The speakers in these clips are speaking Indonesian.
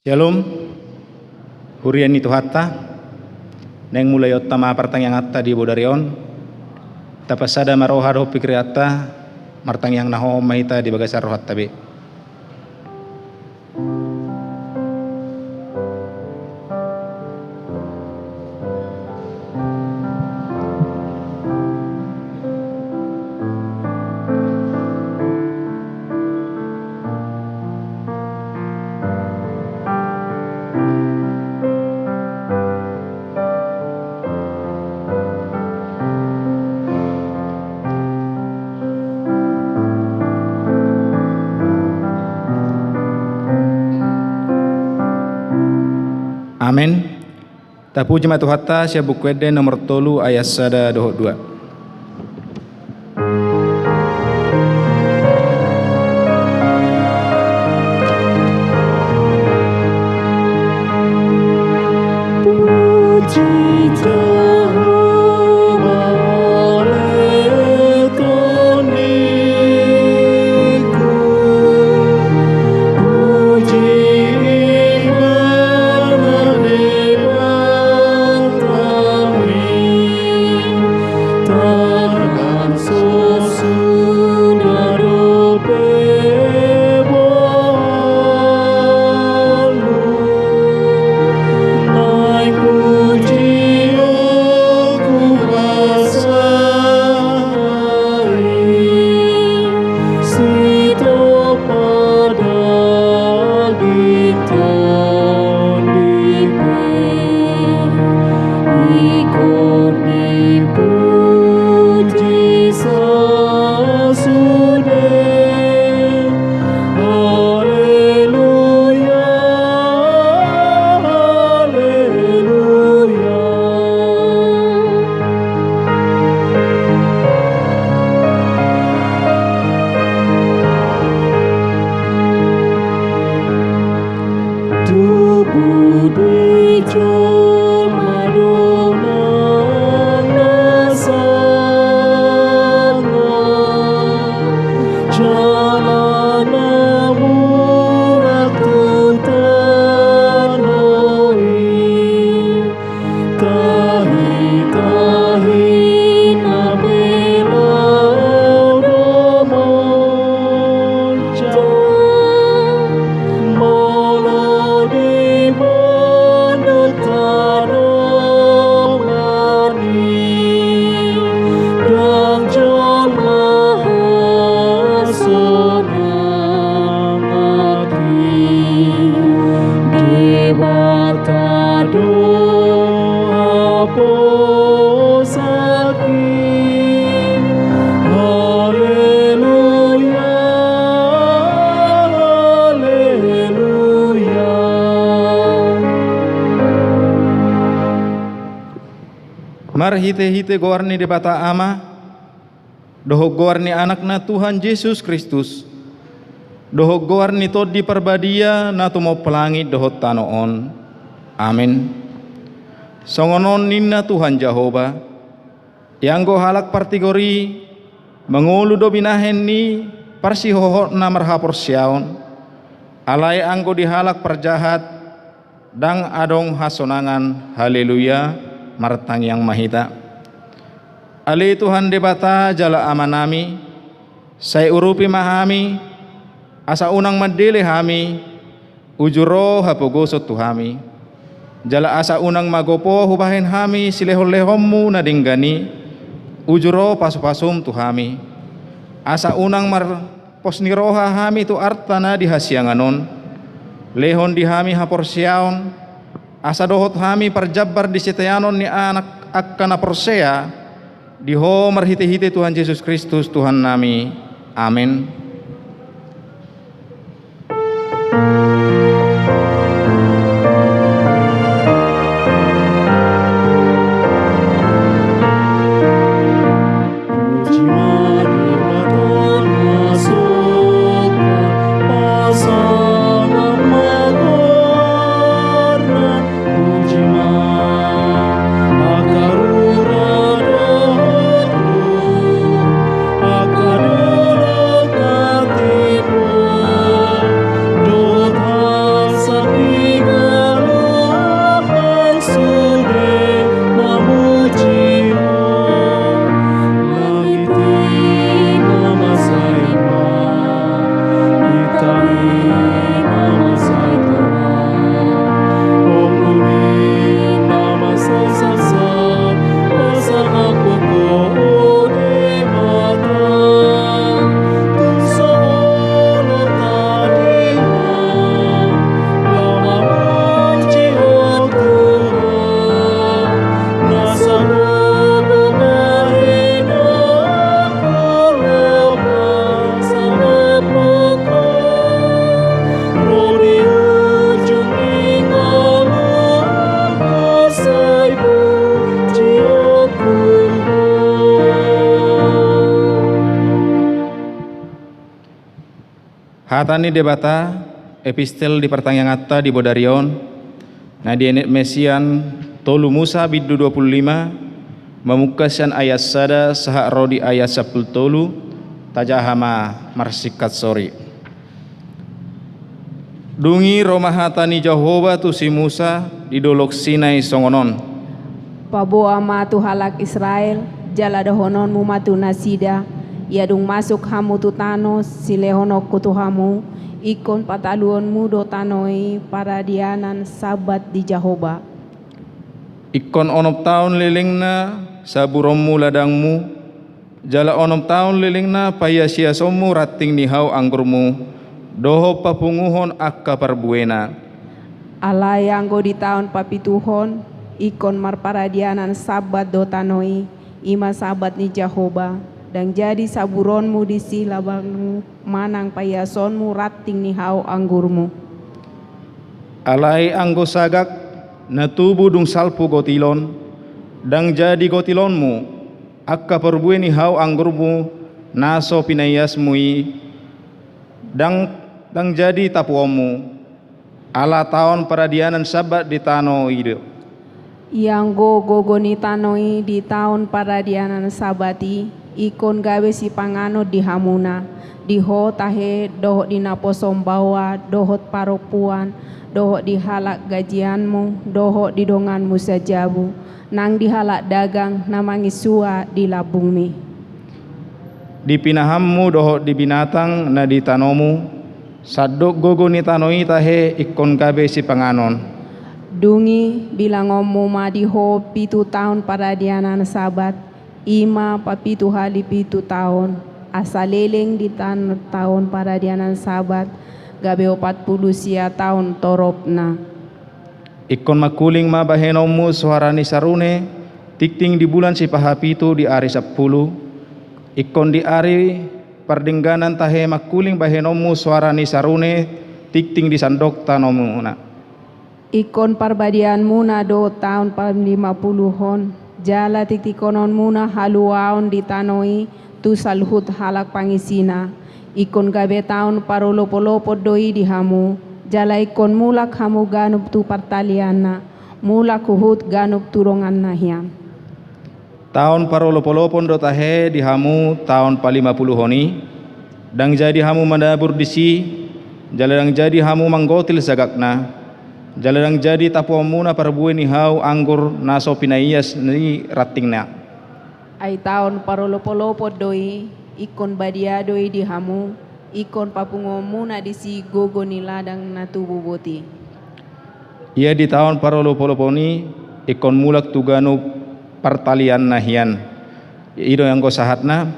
Shalom, hurian itu hatta, neng mulai ottama pertanyaan hatta di bodarion, tapasada maroha roh pikir hatta, martang yang naho mahita di bagasar roh hatta be. Amin. Tapuji matu hatta sia buku ede nomor 3 ayat 1-2. Mar hite-hite goarni de bata ama, doho goarni anakna Tuhan Yesus Kristus, doho goarni to di perbadia na tumo pelangi doho tanoon. Amin. Songonon ninna Tuhan Jehova, yang go halak partigori, mengulu do binahen ni parsihoho na marhapor siaon, alai anggo dihalak perjahat, dang adong hasonangan, haleluya. Martang yang mahita ali Tuhan debata jala amanami saya urupi mahami asa unang madile hami ujuro hapogoso tuhami jala asa unang magopo hubahin hami silehol-lehommu nadinggani ujuro pasupasum tuhami asa unang mar posniroha hami tu artana dihasianganon lehon dihami haporsiaon asa dohot hami perjabar di setayanon ni anak akkana persea diho marhite-hite Tuhan Yesus Kristus Tuhan nami. Amin. Akarura Hatani debata epistel di pertanyaan di Bodarion. Nah di enek mesian tolu Musa bidu 25 memukasan ayat sada sahak rodi ayat 10 tolu tajahama marsikat sori. Dungi Roma hatani Jehovah tu si Musa di dolok Sinai songonon. Paboa matu halak Israel jala dahonon mu matu nasida yadung masuk hamu tutano silehonok kutuhamu ikon pataluon mu do tanoi paradianan sabat di Jehovah. Ikon onop tahun lilingna saburommu ladangmu jala onop tahun lilingna payasiasomu rating nihau anggurmu doho papunguhon akka perbuena. Alai anggo di tahun papituhon ikon marparadianan sabat do tanoi ima sabat ni Jehovah dan jadi saburonmu di silabangmu manang payasonmu rating nihau anggurmu. Alai anggo sagak na tubuh dung salpu gotilon dan jadi gotilonmu akka perbue nihau anggurmu naso pinayasmui dan jadi tapuomu ala tahun paradianan sabat di tano ide. Yang gogo ni tanoi di tahun paradianan sabati ikon gawe si pangano di hamuna diho tahe dohot di naposom bawa dohot paropuan dohot di halak gajianmu dohot di donganmu sajabu nang di halak dagang namangi sua di labungmi. Di pinahammu dohot di binatang na di tanomu sadok gogo ni tanoi tahe ikon gawe si panganon. Dungi bilang omu madiho pitu tahun paradianan sabat ima papitu hali pitu tahun asaleleng di tahun paradianan sabat gabe 40 sia tahun toropna. Ikon makuling mabahenomu suarani sarune tikting di bulan si pahapitu di hari 10 ikon di hari perdengganan tahe makuling bahenomu suarani sarune tikting di sandok tanomuna. Ikon parbadian muna do tahun 50-hon jala titikonon muna haluaon di tanoi tu salhut halak pangisina ikon gabe tahun parolopo-lopo doi di hamu jala ikon mulak hamu ganup tu partaliana mulak kuhut ganup turongan nahiam. Tahun parolopo-lopo do tahe di hamu tahun 50-honi dang jadi hamu mandabur di si jala dang jadi hamu manggotil sagakna jaladang jadi tapuamuna perbue nihau anggur naso pinayas ni ratingna. Ai tahun parolopo-lopo doi ikon badia doi di hamu ikon papungomuna di si gogo ni ladang na tubuh boti. Ia di tahun parolopo-lopo ni ikon mulak tuganu partalian nahian. Ido yang go sahatna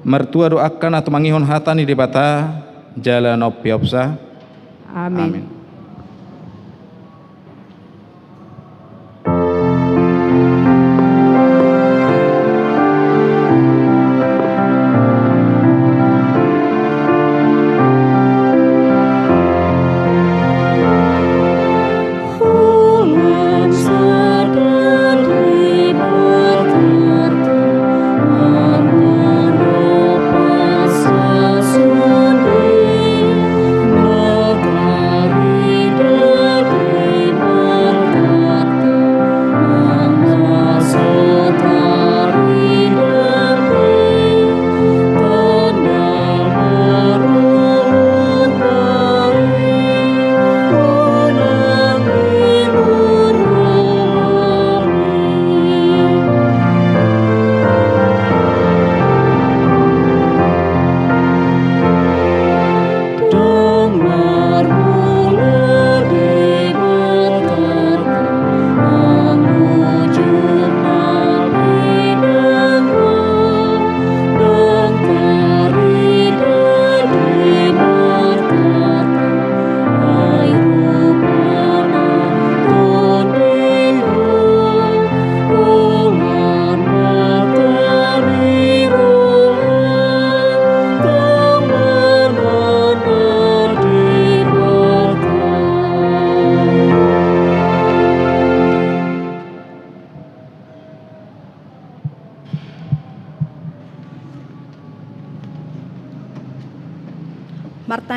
mertua doakan atau mangihon hatani di bata jalan opiopsa. Amin. Amin. Dari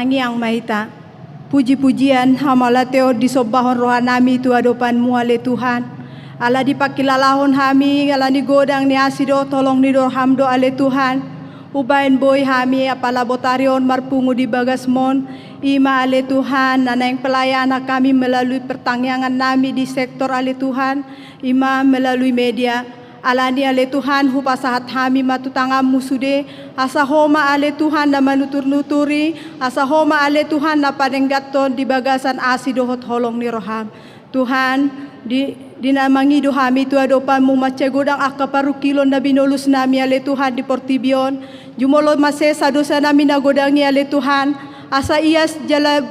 Panangiang mahita. Puji-pujian hamalateo disobahon rohanami tu adopanmu ale Tuhan. Ala dipakilalahon hami, ala ni godang ni asido tolong ni hamdo ale Tuhan. Ubain boy hami apala botarion marpungu di bagasmon. Ima ale Tuhan, nanang pelayanan kami melalui pertangyangan nami di sektor ale Tuhan. Ima melalui media. Alani ale Tuhan hupasahat hami matutangam musude asa homa ale Tuhan na manutur-nuturi asa homa ale Tuhan na panenggaton di bagasan asidohot holong ni roham Tuhan di dinamangi dohami tu adopan mu macegudang akaparu kilon na binulus nami ale Tuhan di Portibion jumolo masesa dosa nami nagodangi ale Tuhan asa ias jala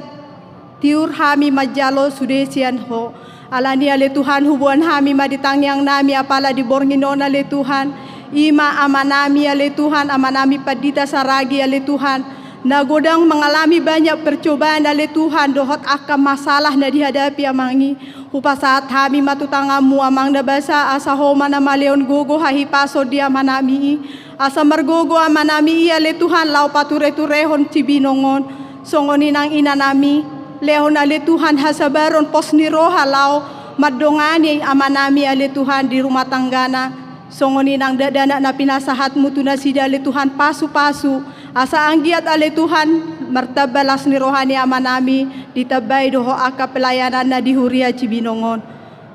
tiur hami majalo sudesian ho alani ale Tuhan hubuan hami maditangyang nami apala di bornginon ale Tuhan ima amanami ale Tuhan amanami padita saragi ale Tuhan nagodang mengalami banyak percobaan ale Tuhan dohot akan masalah na dihadapi amangi hupasaat hami matutangamu amang nabasa asa homa na maleon gogo hahi paso di amanami asa margogo amanami ale Tuhan lau pature-turehon cibinongon songoni nang inanami Leon ale Tuhan hasabaron pos ni roha lau madongani amanami ale Tuhan di rumah tanggana songoni nang dadana na pinasahat mutu na sida ale Tuhan pasu-pasu asa anggiat ale Tuhan martabalas ni rohani amanami ditabay doho aka pelayanan na di Huria Cibinongon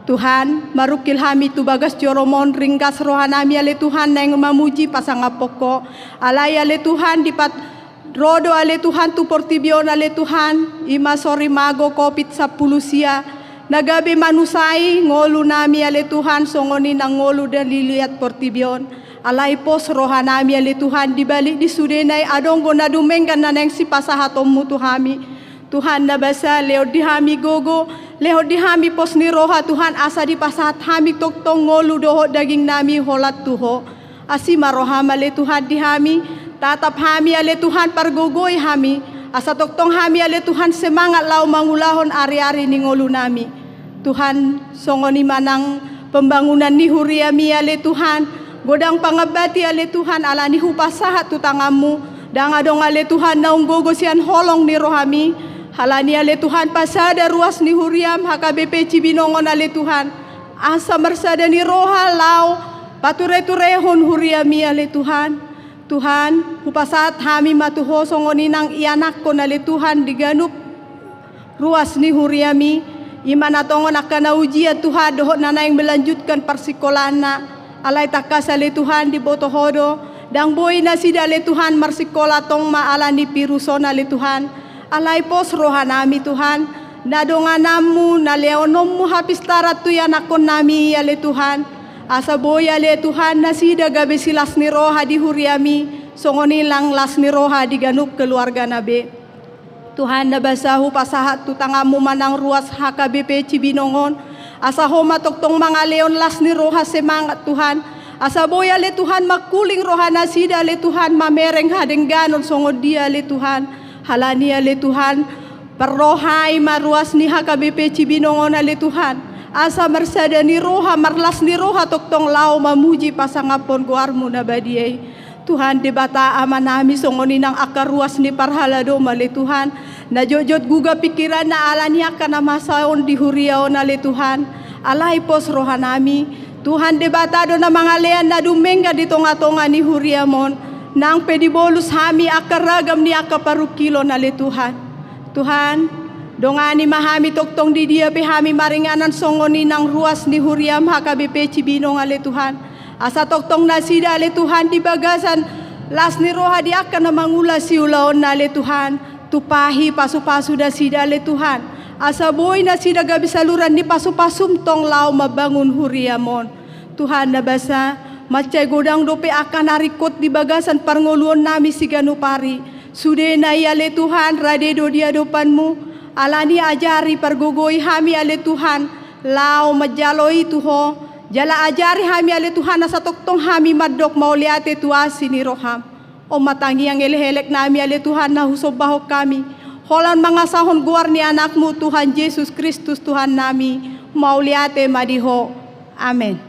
Tuhan marukil hami tu bagas joromon ringgas rohanami ale Tuhan na yang mamuji pasangapoko alay ale Tuhan dipat Rodo ale Tuhan tu Portibion ale Tuhan ima sori mago kopit sa pulusia nagabi manusai ngolu nami ale Tuhan songoni nang ngolu dan liliat Portibion alai pos rohanami ale Tuhan dibalik di sudenai adonggo nadumengkan naneng si pasahatom mutu hami Tuhan nabasa leo di hami gogo leo di hami pos ni roha Tuhan asa di pasahat hami toktong ngolu doho daging nami holat tuho asima rohama ale Tuhan di hami tatap hami ale Tuhan pargogoy hami asa toktong hami ale Tuhan semangat lau mangulahon ari-ari ni ngolu nami Tuhan songoni manang pembangunan ni huriami ale Tuhan godang pangabati ale Tuhan ala ni hupasahat tutangamu dang adong ale Tuhan naung gogo sian holong ni rohami halani ale Tuhan pasada ruas ni huriam HKBP Cibinongon ale Tuhan asa mersada ni roha lau pature-turehon huriami ale Tuhan Tuhan, hupasaat hami matuho songoni nang ianak ko nali Tuhan diganup ruas ni huriami imana tongon akan ujian Tuhan dohot nana yang melanjutkan persikolana alay takas ali Tuhan di botohodo dang boy na sida ali Tuhan marsikola tong maala ni piruson ali Tuhan alay pos rohanami Tuhan nadonganamu na leonommu hapis tarat tu yanakon nami ali Tuhan asa boya le Tuhan nasida gabe silas ni roha di huriami songoni lang las ni roha di ganup keluarga nabe Tuhan nabasahu pasahat tutangamu manang ruas HKBP Cibinongon asa homa toktong mga leon las ni roha semangat Tuhan asa boya le Tuhan makuling roha nasida le Tuhan mamereng hadengganon songod dia le Tuhan halania le Tuhan perrohai maruas ni HKBP Cibinongon le Tuhan asa mersada ni roha marlas ni roha toktong lau mamuji pasangapon guarmu na badiay Tuhan debata amanami songoni nang akar ruas ni parhalado mali Tuhan na jojot guga pikiran na alani akan namasaon di huriaon na le Tuhan alay pos rohanami Tuhan debata do na mga lean na dumengga di tonga-tonga ni huriamon nang pedibolus hami akar ragam ni akaparukilo na le Tuhan Tuhan dongani mahami toktong di dia hami maringanan songoni nang ruas ni huriam HKBP Cibinong ale Tuhan asa toktong nasida ale Tuhan di bagasan las ni roha di akan mangula siulaon na ale Tuhan tupahi pasu-pasu da sida ale Tuhan asa boy na sida gabi saluran di pasu-pasum tong lau mabangun huriamon Tuhan nabasa macay godang dope akan narikot di bagasan parngoluon nami siganupari sude na ale Tuhan radedo dia dopanmu alani ajari pergogoy hami ale Tuhan lau majaloi tuho jala ajari hami ale Tuhan asa toktong hami madok mauliate tuasi ni roham o matangi yang elehelek nami ale Tuhan na husobahok kami holan mga sahon guar ni anakmu Tuhan Yesus Kristus Tuhan nami mauliate madiho amen.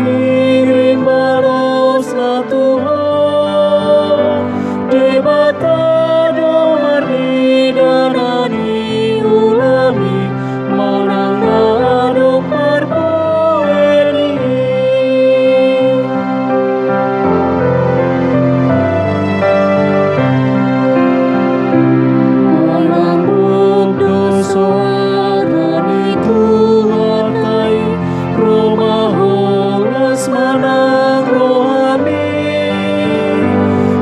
kirim balaslah Tuhan, debata domarni danani ulami manangado parpueni. Malambung dosa rani Tuhan tai, romaholas manang rohani,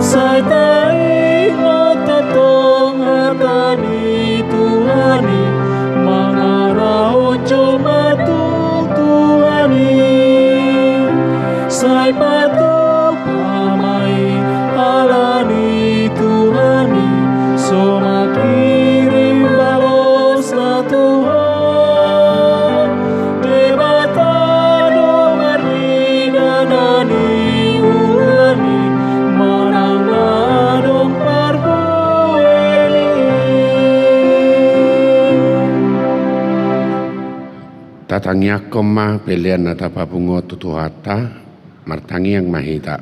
sai tai otatong hatani Tuhani, mangarao cuma Tuhani, sai patuh pamai alani Tuhani, soma kirim balaslah Tuhan, debata domarni danani ulani manangadong parpueni. Tatangya koma pelian nata papungo tutuhata martangi yang mahita.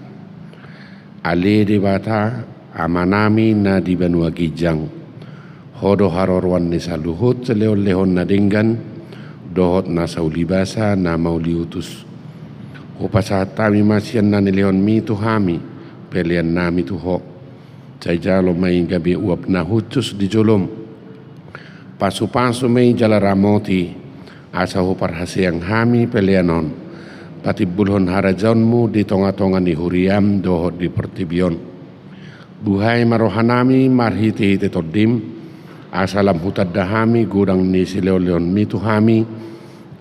Ali debata amanami na di Benua Gijang. Hodo harorwan ni saluhut seleo-lehon na dinggan. Dohot na saulibasa na mauliutus. Upasatami masian na nilehon mi tuhami. Pelian nami tuho. Cajalo may gabi uap na hutus di jolom. Pasu-pasu may jalaramoti. Asa huparhasiang hami pelianon. Patibulhon harajaunmu di tonga-tonga ni huriam dohot di pertibion. Buhay marohanami marhiti-hiti todim. Asalam hutad dahami gudang ni sileo-leon mitu hami.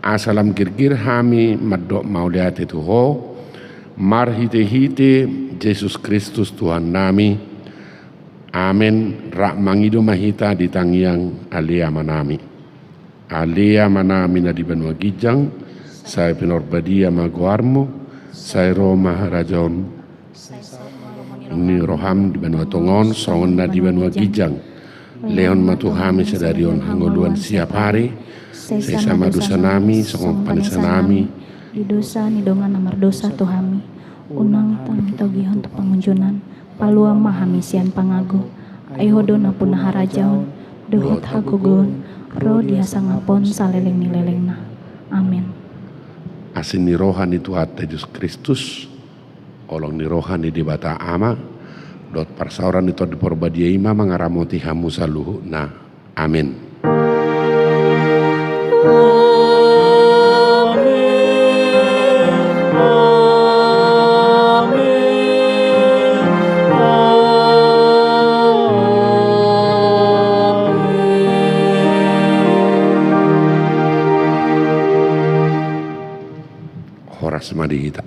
Asalam girgir hami madok mauliati tuho. Marhiti-hiti Yesus Kristus Tuhan nami. Amin. Rak mangido mahita di tangiang alia manami. Alia manami na di Benua Gijang. Saya pinorbadia maguarmo. Saya Roma harajon. Ni roham di Benua Tongon. Songon na di Benua Gijang. Leon matuhami sedarion hangoluan siap hari. Saya sama dosa nami. Songon panisa nami. Di dosa ni dongan namar dosa tuhami. Unang tang togihon tu pangunjunan. Paluang mahamisian pangago. Aihodo na pun harajaon. Dohit hagugun. Roh dia sangapon saleleng ni lelengna. Amin. Asin ni rohani Tuhan Yesus Kristus. Olong ni rohani di bata ama. Dot parsauran itu di porbadia ima mengaramoti hamu saluhu na. Amin. Horas mari kita.